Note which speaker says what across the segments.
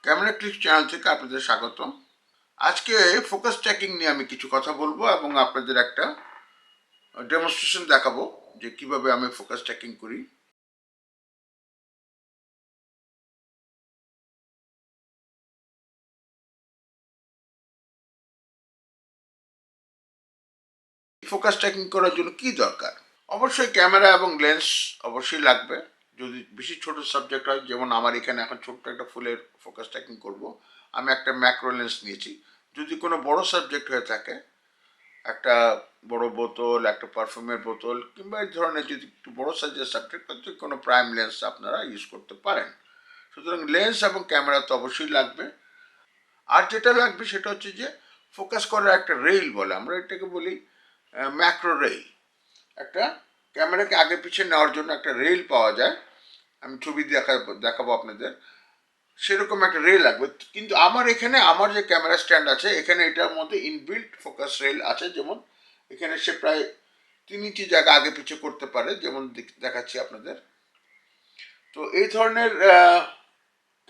Speaker 1: Camera click channel থেকে আপনাদের স্বাগত। আজকে ফোকাস ট্র্যাকিং নিয়ে আমি কিছু কথা বলবো এবং আপনাদের একটা ডেমনস্ট্রেশন দেখাবো যে কিভাবে আমি ফোকাস ট্র্যাকিং করি। ফোকাস ট্র্যাকিং করার জন্য কি দরকার? অবশ্যই ক্যামেরা এবং লেন্স অবশ্যই লাগবে। যদি বেশি ছোট সাবজেক্ট হয়, যেমন আমার এখানে এখন ছোট্ট একটা ফুলের ফোকাস ট্র্যাকিং করব, আমি একটা ম্যাক্রো লেন্স নিয়েছি। যদি কোনো বড় সাবজেক্ট হয়ে থাকে, একটা বড় বোতল, একটা পারফিউমের বোতল কিংবা এই ধরনের যদি একটু বড় সাইজের সাবজেক্ট, তাহলে কোনো প্রাইম লেন্স আপনারা ইউজ করতে পারেন। সুতরাং লেন্স এবং ক্যামেরা তো অবশ্যই লাগবে। আর যেটা লাগবে সেটা হচ্ছে যে ফোকাস করার একটা রেইল বলে, আমরা এটাকে বলি ম্যাক্রো রেইল। একটা ক্যামেরাকে আগে পিছিয়ে নেওয়ার জন্য একটা রেইল পাওয়া যায়, আমি ছবি দেখাবো আপনাদের। সেরকম একটা রেল লাগবে, কিন্তু আমার এখানে আমার যে ক্যামেরা স্ট্যান্ড আছে এখানে এটার মধ্যে ইনবিল্ট ফোকাস রেল আছে। যেমন এখানে সে প্রায় 3 ইঞ্চি জায়গা আগে পিছিয়ে করতে পারে, যেমন দেখাচ্ছি আপনাদের। তো এই ধরনের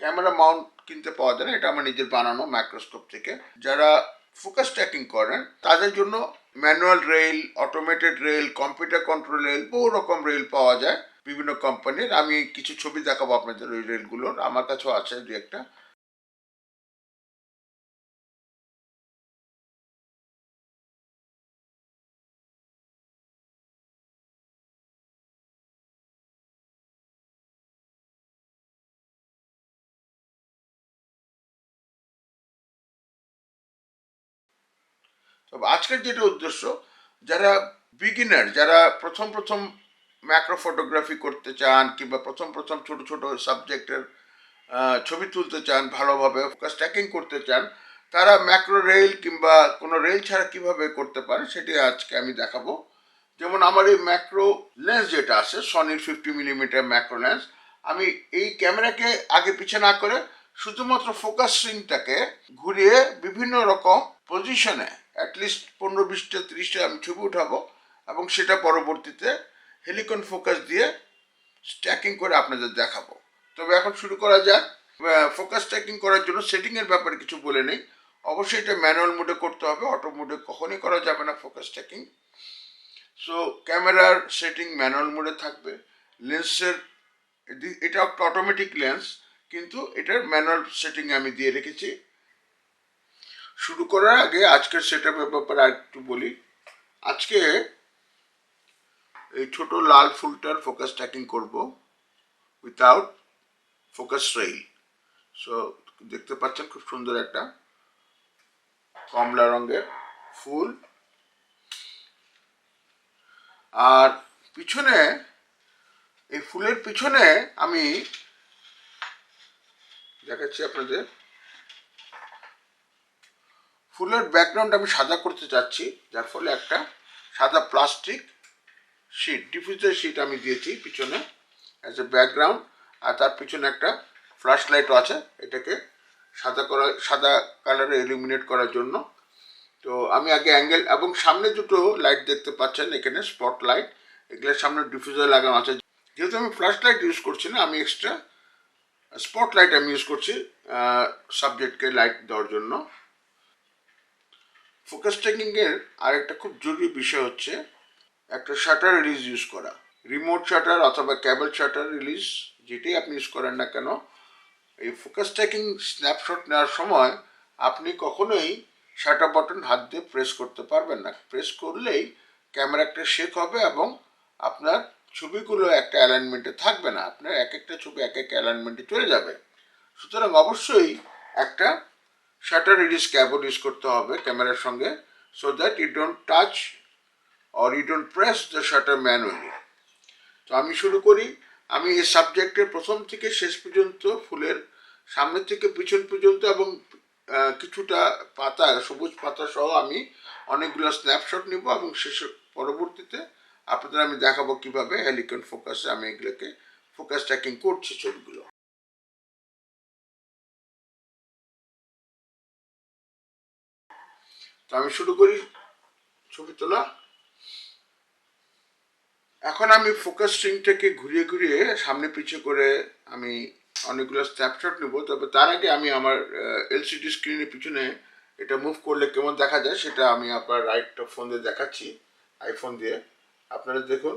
Speaker 1: ক্যামেরা মাউন্ট কিনতে পাওয়া যায় না, এটা আমার নিজের বানানো মাইক্রোস্কোপ থেকে। যারা ফোকাস ট্র্যাকিং করেন তাদের জন্য manual rail, automated rail, computer control rail, বহু রকম রেল পাওয়া যায় বিভিন্ন কোম্পানির। আমি কিছু ছবি দেখাবো আপনাদের ওই রেলগুলোর, আমার কাছেও আছে দু একটা। তবে আজকের যেটা উদ্দেশ্য, যারা বিগিনার, যারা প্রথম প্রথম ম্যাক্রো ফটোগ্রাফি করতে চান কিংবা প্রথম প্রথম ছোট ছোট সাবজেক্টের ছবি তুলতে চান, ভালোভাবে ফোকাস ট্র্যাকিং করতে চান, তারা ম্যাক্রো রেল কিংবা কোনো রেল ছাড়া কিভাবে করতে পারে সেটি আজকে আমি দেখাবো। যেমন আমার এই ম্যাক্রো লেন্স যেটা আছে, সনির 50mm ম্যাক্রো লেন্স, আমি এই ক্যামেরাকে আগে পিছে না করে শুধুমাত্র ফোকাস স্ট্রিংটাকে ঘুরিয়ে বিভিন্ন রকম পজিশনে অ্যাটলিস্ট 15-20টা 30টা আমি ছবি উঠাবো এবং সেটা পরবর্তীতে হেলিকন ফোকাস দিয়ে স্ট্যাকিং করে আপনাদের দেখাবো। তবে এখন শুরু করা যাক। ফোকাস ট্র্যাকিং করার জন্য সেটিংয়ের ব্যাপারে কিছু বলে নেই। অবশ্যই এটা ম্যানুয়াল মোডে করতে হবে, অটো মোডে কখনই করা যাবে না ফোকাস ট্র্যাকিং। সো ক্যামেরার সেটিং ম্যানুয়াল মোডে থাকবে। লেন্সের এটা একটা অটোমেটিক লেন্স, কিন্তু এটার ম্যানুয়াল সেটিং আমি দিয়ে রেখেছি। শুরু করার আগে আজকের সেটআপের ব্যাপারে আর একটু বলি। আজকে এই ছোট লাল ফুলটার ফোকাস ট্র্যাকিং করব উইথাউট ফোকাস রেইল। সো দেখতে পাচ্ছেন খুব সুন্দর একটা কমলা রঙের ফুল। আর পিছনে, এই ফুলের পিছনে আমি দেখাচ্ছি আপনাদের, ফুলের ব্যাকগ্রাউন্ড আমি সাদা করতে চাচ্ছি, যার ফলে একটা সাদা প্লাস্টিক শিট, ডিফিউজার শিট আমি দিয়েছি পিছনে অ্যাজ এ ব্যাকগ্রাউন্ড। আর তার পিছনে একটা ফ্ল্যাশ লাইটও আছে, এটাকে সাদা কালারে ইলুমিনেট করার জন্য। তো আমি আগে অ্যাঙ্গেল এবং সামনে দুটো লাইট দেখতে পাচ্ছেন এখানে, স্পট লাইট, এগুলোর সামনে ডিফিউজার লাগানো আছে। যেহেতু আমি ফ্ল্যাশ লাইট ইউজ করছি না, আমি এক্সট্রা স্পট লাইট আমি ইউজ করছি সাবজেক্টকে লাইট দেওয়ার জন্য। ফোকাস ট্র্যাকিংয়ের আরেকটা খুব জরুরি বিষয় হচ্ছে একটা শাটার রিলিজ ইউজ করা। রিমোট শাটার অথবা ক্যাবল শাটার রিলিজ, যেটাই আপনি ইউজ করেন না কেন, এই ফোকাস ট্র্যাকিং স্ন্যাপশট নেওয়ার সময় আপনি কখনোই শাটার বাটন হাত দিয়ে প্রেস করতে পারবেন না। প্রেস করলেই ক্যামেরা একটা শেক হবে এবং আপনার ছবিগুলো একটা অ্যালাইনমেন্টে থাকবে না, আপনার এক একটা ছবি এক এক অ্যালাইনমেন্টে চলে যাবে। সুতরাং অবশ্যই একটা শাটার রিলিজ ক্যাবল ইউজ করতে হবে ক্যামেরার সঙ্গে, so that you don't touch or you don't press the shutter manually. তো আমি শুরু করি। আমি এই সাবজেক্টের প্রথম থেকে শেষ পর্যন্ত ফুলের সামনে থেকে পিছন পর্যন্ত এবং কিছুটা পাতা, সবুজ পাতা সহ আমি অনেকগুলো স্ন্যাপশট নিব এবং পরবর্তীতে আপনাদের আমি দেখাবো কিভাবে হেলিকন ফোকাসে আমি এগুলোকে ফোকাস ট্র্যাকিং করছি ছবিগুলো। তো আমি শুরু করি ছবি তোলা। এখন আমি ফোকাস স্ট্রিংটাকে ঘুরিয়ে ঘুরিয়ে সামনে পিছিয়ে করে আমি অনেকগুলো স্ন্যাপশট নেব। তবে তার আগে আমি আমার এলসিডি স্ক্রিনের পিছনে এটা মুভ করলে কেমন দেখা যায় সেটা আমি আপনার রাইট ফোন দিয়ে দেখাচ্ছি, আইফোন দিয়ে। আপনারা দেখুন,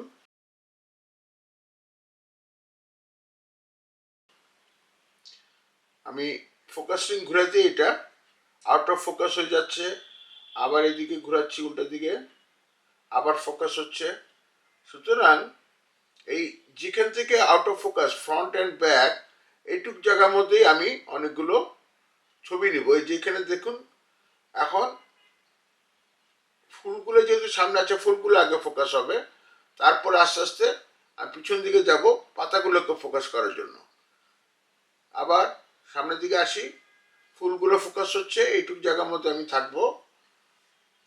Speaker 1: আমি ফোকাস রিং ঘুরাতে এটা আউট অফ ফোকাস হয়ে যাচ্ছে, আবার এদিকে ঘোরাচ্ছি উল্টা দিকে, আবার ফোকাস হচ্ছে। সুতরাং এই যেখান থেকে out of focus, front and back, এইটুক জায়গার মধ্যেই আমি অনেকগুলো ছবি নিব। এই যেখানে দেখুন, এখন ফুলগুলো যেহেতু সামনে আছে, ফুলগুলো আগে ফোকাস হবে, তারপরে আস্তে আস্তে আমি পিছন দিকে যাব পাতাগুলোকে ফোকাস করার জন্য। আবার সামনের দিকে আসি, ফুলগুলো ফোকাস হচ্ছে, এইটুক জায়গার মধ্যে আমি থাকবো।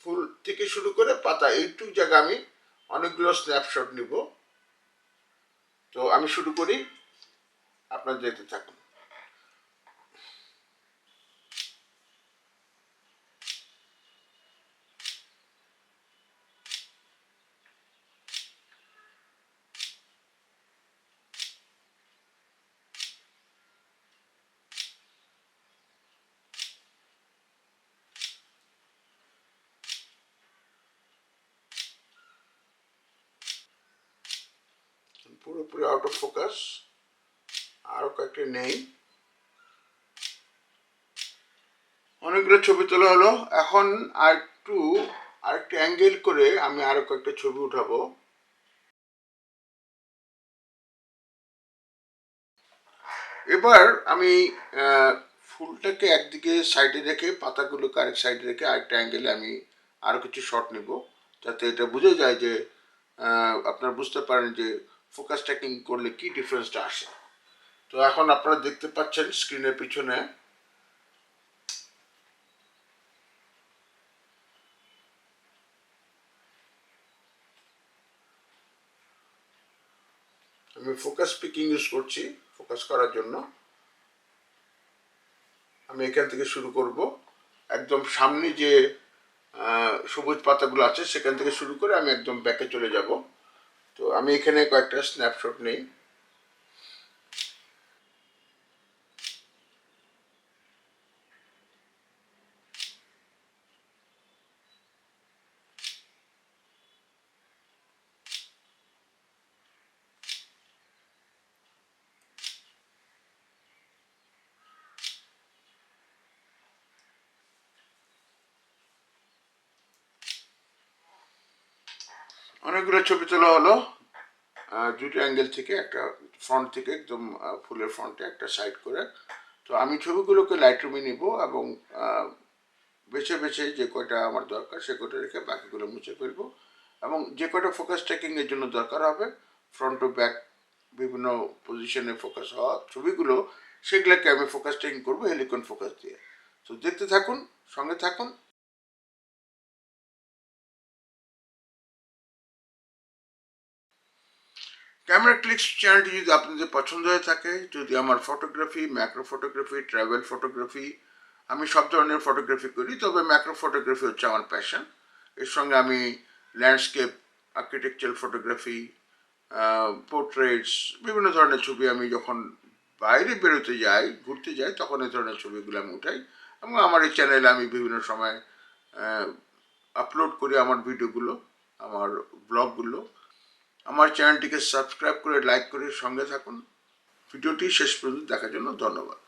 Speaker 1: ফুল থেকে শুরু করে পাতা, এইটুক জায়গা আমি অনেকগুলো স্ন্যাপশট নিব। তো আমি শুরু করি, আপনারা দেখতে থাকুন। পুরোপুরি আউট অফ ফোকাস, আরো কয়েকটা নেই। অনেকগুলো ছবি তোলা হলো। এখন আরেকটু অ্যাঙ্গেল করে আমি আরো কয়েকটা ছবি উঠাবো। এবার আমি ফুলটাকে একদিকে সাইডে রেখে পাতাগুলোকে আরেক সাইডে রেখে আরেকটা অ্যাঙ্গেলে আমি আরো কিছু শট নেব, যাতে এটা বোঝা যায় যে আপনারা বুঝতে পারেন যে ফোকাস ট্র্যাকিং করলে কি ডিফারেন্সটা আসে। তো এখন আপনারা দেখতে পাচ্ছেন স্ক্রিনের পিছনে আমি ফোকাস পিকিং ইউজ করছি ফোকাস করার জন্য। আমি এখান থেকে শুরু করব, একদম সামনে যে সবুজ পাতাগুলো আছে সেখান থেকে শুরু করে আমি একদম ব্যাকে চলে যাব। তো আমি এখানে কয়েকটা স্ন্যাপশট নেই। অনেকগুলো ছবি তোলা হলো দুটো অ্যাঙ্গেল থেকে, একটা ফ্রন্ট থেকে একদম ফুলের ফ্রন্টে, একটা সাইড করে। তো আমি ছবিগুলোকে লাইটরুমে নিব এবং বেছে বেছে যে কয়টা আমার দরকার সে কয়টা রেখে বাকিগুলো মুছে ফেলবো। এবং যে কয়টা ফোকাস ট্র্যাকিংয়ের জন্য দরকার হবে, ফ্রন্ট ও ব্যাক বিভিন্ন পজিশনে ফোকাস হওয়া ছবিগুলো, সেগুলোকে আমি ফোকাস ট্র্যাকিং করবো হেলিকন ফোকাস দিয়ে। তো দেখতে থাকুন, সঙ্গে থাকুন। ক্যামেরা ক্লিক্স চ্যানেলটি যদি আপনাদের পছন্দ হয়ে থাকে, যদি আমার photography, macro photography, travel photography, আমি সব ধরনের ফটোগ্রাফি করি, তবে ম্যাক্রো ফটোগ্রাফি হচ্ছে আমার প্যাশন। এর সঙ্গে আমি ল্যান্ডস্কেপ, আর্কিটেকচারাল ফটোগ্রাফি, পোর্ট্রেটস, বিভিন্ন ধরনের ছবি আমি যখন বাইরে বেরোতে যাই, ঘুরতে যাই, তখন এই ধরনের ছবিগুলো আমি উঠাই। এবং আমার এই চ্যানেলে আমি বিভিন্ন সময় আপলোড করি আমার ভিডিওগুলো, আমার ব্লগগুলো। আমার চ্যানেলটিকে সাবস্ক্রাইব করে লাইক করে সঙ্গে থাকুন। ভিডিওটি শেষ পর্যন্ত দেখার জন্য ধন্যবাদ।